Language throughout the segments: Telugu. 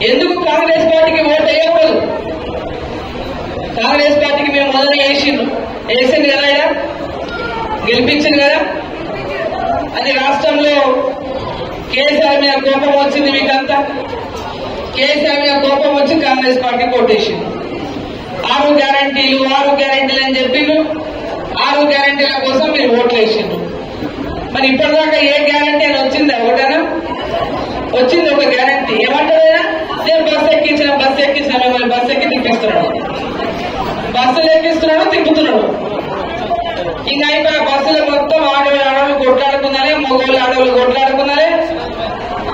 ఎందుకు కాంగ్రెస్ పార్టీకి ఓటు వేయకూడదు? కాంగ్రెస్ పార్టీకి మేము మొదలు వేసింది కదా, ఆయన గెలిపించింది కదా. అది రాష్ట్రంలో కేసీఆర్ మీద కోపం వచ్చింది, మీకంతా కేసీఆర్ మీద కోపం వచ్చి కాంగ్రెస్ పార్టీ ఓటేసింది. 6 గ్యారంటీలు అని చెప్పిండ్రు. 6 గ్యారంటీల కోసం మీరు ఓట్లు వేసిండ్రు. మరి ఇప్పటిదాకా ఏ గ్యారంటీ అని వచ్చిందా? ఒకటేనా వచ్చింది? ఒక గ్యారంటీ ఏమంటారైనా, నేను బస్సు ఎక్కించిన మిమ్మల్ని బస్సు ఎక్కి తిప్పిస్తున్నాడు, బస్సులు ఎక్కిస్తున్నాడు, తిప్పుతున్నాడు. ఇంకా అయిపోయి బస్సులో మొత్తం ఆడవాళ్ళు కొట్లాడుకున్నారే, మగవాళ్ళు ఆడవాళ్ళు కొట్లాడుకున్నారే.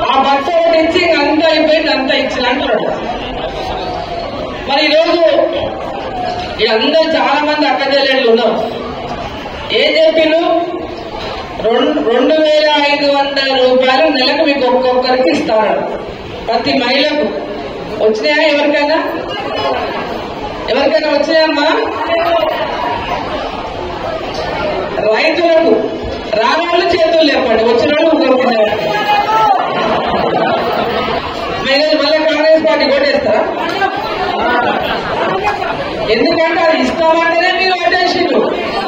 ఆ బస్సు ఒకటి ఇచ్చి ఇంక అంతా అయిపోయింది, అంతా ఇచ్చిన అంటున్నాడు. మరి ఈరోజు అందరూ చాలా మంది అక్కచెల్లెళ్ళు ఉన్నారు. ఏం చెప్పిండు? 2,500 రూపాయలు నెలకు మీకు ఒక్కొక్కరికి ఇస్తారు, ప్రతి మహిళకు. వచ్చినాయా? ఎవరికైనా వచ్చినాయమ్మా? రైతులకు రావాళ్ళు చేతులు లేపండి, వచ్చిన వాళ్ళు కోరుకున్నారు. మళ్ళీ కాంగ్రెస్ పార్టీ కొట్టేస్తారా? ఎందుకంటే అది ఇస్తామంటేనే మీరు ఓటేసిండ్రు.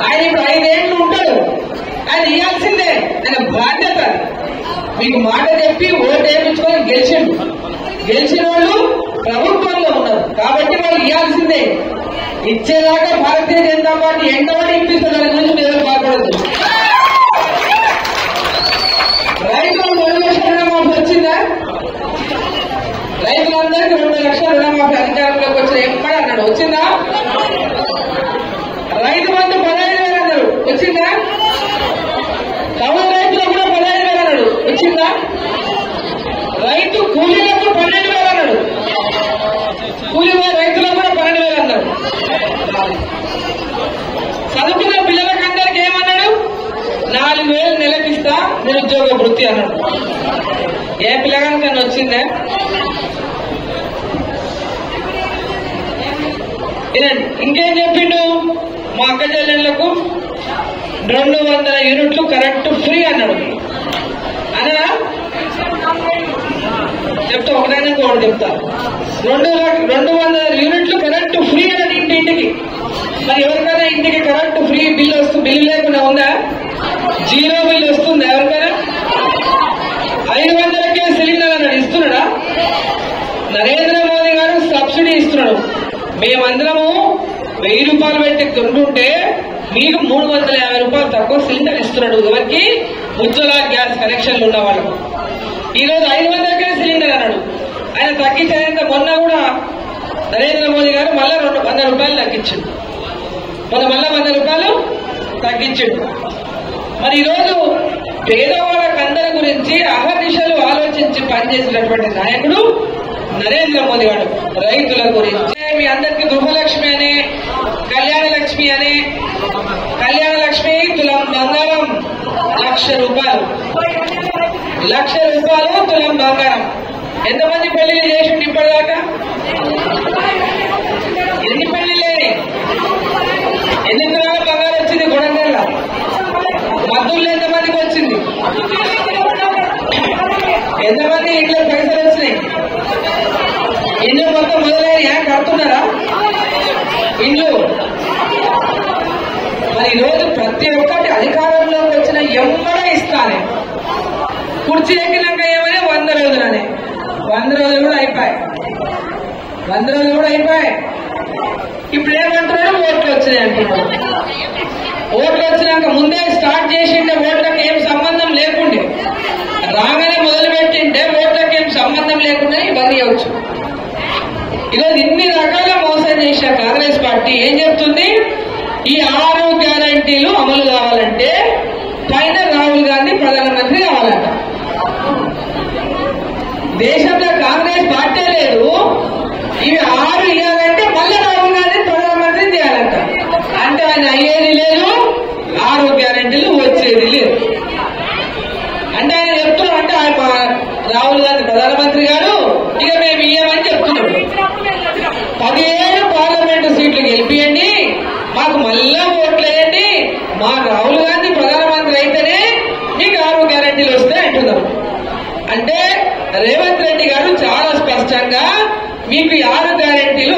ఆయన ఇప్పుడు 5 ఏళ్ళు ఉంటాడు, ఆయన ఇవ్వాల్సిందే, ఆయన బాధ్యత. మీకు మాట చెప్పి ఓటు వేయించుకొని గెలిచిండు. గెలిచిన వాళ్ళు ప్రభుత్వంలో ఉన్నారు కాబట్టి వాళ్ళు ఇవ్వాల్సిందే. ఇచ్చేదాకా భారతీయ జనతా పార్టీ ఎంతవరకు ఇప్పిస్తుంది దాని గురించి మీరు బాధపడద్దు. రైతులు 2 లక్షల రుణమాఫీ వచ్చిందా? రైతులందరికీ 2 లక్షల రుణమాఫీ అధికారంలోకి వచ్చిన ఎప్పుడు అన్నాడు, వచ్చిందా? రైతు బంధు 15,000 అన్నాడు, వచ్చిందా? కౌలు రైతులకు కూడా 15,000 అన్నాడు, వచ్చిందా? రైతు కూలీలకు 12,000 అన్నాడు, కూలీ రైతులకు కూడా 12,000 అన్నాడు. చదువుకున్న పిల్లలకు అందరికి ఏమన్నాడు? 4,000 నెలకిస్తా నిరుద్యోగ వృత్తి అన్నాడు. ఏ పిల్లగానికన్నా వచ్చిందే? ఇంకేం చెప్పిండు? మా అక్క చెల్లెళ్లకు 200 యూనిట్లు కరెంటు ఫ్రీ అన్నాడు. అన్నా చెప్తా, ఒకటైనా ఒకటి చెప్తా. 200 యూనిట్లు కరెంటు ఫ్రీ అన్నది ఇంటింటికి. మరి ఎవరికైనా ఇంటికి కరెంటు ఫ్రీ బిల్లు లేకుండా ఉందా? 0 బిల్లు వస్తుందా ఎవరికైనా? 500కే సిలిండర్ అన్నాడు, ఇస్తున్నాడా? నరేంద్ర మోదీ గారు సబ్సిడీ ఇస్తున్నాడు. మేమందరము 1000 రూపాయలు పెట్టి కొంటుంటే మీకు 350 రూపాయలు తక్కువ సిలిండర్ ఇస్తున్నాడు. ఎవరికి? ఉజ్వల గ్యాస్ కనెక్షన్లు ఉన్న వాళ్ళకు. ఈరోజు 500కే సిలిండర్ అన్నాడు. ఆయన తగ్గించేంత మొన్న కూడా నరేంద్ర మోదీ గారు మళ్ళా 100 రూపాయలు తగ్గించాడు. మళ్ళా 100 రూపాయలు తగ్గించాడు. మరి ఈరోజు పేదవాళ్ళకందరి గురించి అహర్నిశలు ఆలోచించి పనిచేసినటువంటి నాయకుడు నరేంద్ర మోదీ గారు. రైతుల గురించి మీ అందరికీ గృహలక్ష్మి అని, కళ్యాణ లక్ష్మి అని, కళ్యాణ లక్ష్మి తులం బంగారం 1,00,000 రూపాయలు, 1,00,000 రూపాయలు తులం బంగారం. ఎంతమంది పెళ్లిళ్ళు చేసిండు ఇప్పటిదాకా? ఎన్ని పెళ్లిళ్ళే? ఎన్ని తులాల బంగారం వచ్చింది గొడంగల్ల? మద్దుల్లో ఎంతమందికి వచ్చింది? ఎంతమంది ఇంట్లో పైసలు వచ్చినాయి? ఇండ్లు మొత్తం మొదలైన కడుతున్నారా ఇండ్లు? మరి ఈరోజు ప్రతి ఒక్కటి అధికారంలోకి వచ్చిన ఎవ్వడే ఇస్తానే. కుర్చీ ఎక్కినాక ఏమని 100 రోజులనే, 100 రోజులు కూడా అయిపోయాయి, 100 రోజులు కూడా అయిపోయాయి. ఇప్పుడు ఏమంటున్నారు? ఓట్లు వచ్చినాయి అంటున్నారు. ఓట్లు వచ్చినాక ముందే స్టార్ట్ చేసిండే ఓట్లకు ఏం సంబంధం లేకుండే, రాగానే మొదలు పెట్టింటే ఓట్లకు ఏం సంబంధం లేకుండా ఇవన్నీ అవచ్చు. ఈరోజు ఇన్ని రకాల మోసం చేసిన కాంగ్రెస్ పార్టీ ఏం చెప్తుంది? ఈ 6 గ్యారంటీలు అమలు కావాలంటే పైన రాహుల్ గాంధీ ప్రధానమంత్రి కావాలంట. దేశంలో కాంగ్రెస్ పార్టీ లేదు, ఇవి 6 ఇవ్వాలంటే మళ్ళీ రాహుల్ గాంధీ ప్రధానమంత్రి చేయాలంట. అంటే ఆయన అయ్యేది లేదు, 6 గ్యారంటీలు వచ్చేది లేదు. అంటే ఆయన చెప్తున్నాం, అంటే ఆయన రాహుల్ గాంధీ ప్రధానమంత్రి గారు ఇక మేము ఇయ్యమని చెప్తున్నాం. 17 పార్లమెంటు సీట్లు గెలిపియండి, మాకు మళ్ళా ఓట్లు వేయండి, మా రాహుల్ గాంధీ ప్రధానమంత్రి అయితేనే మీకు 6 గ్యారంటీలు వస్తాయి అంటున్నారు. అంటే రేవంత్ రెడ్డి గారు చాలా స్పష్టంగా మీకు 6 గ్యారెంటీలు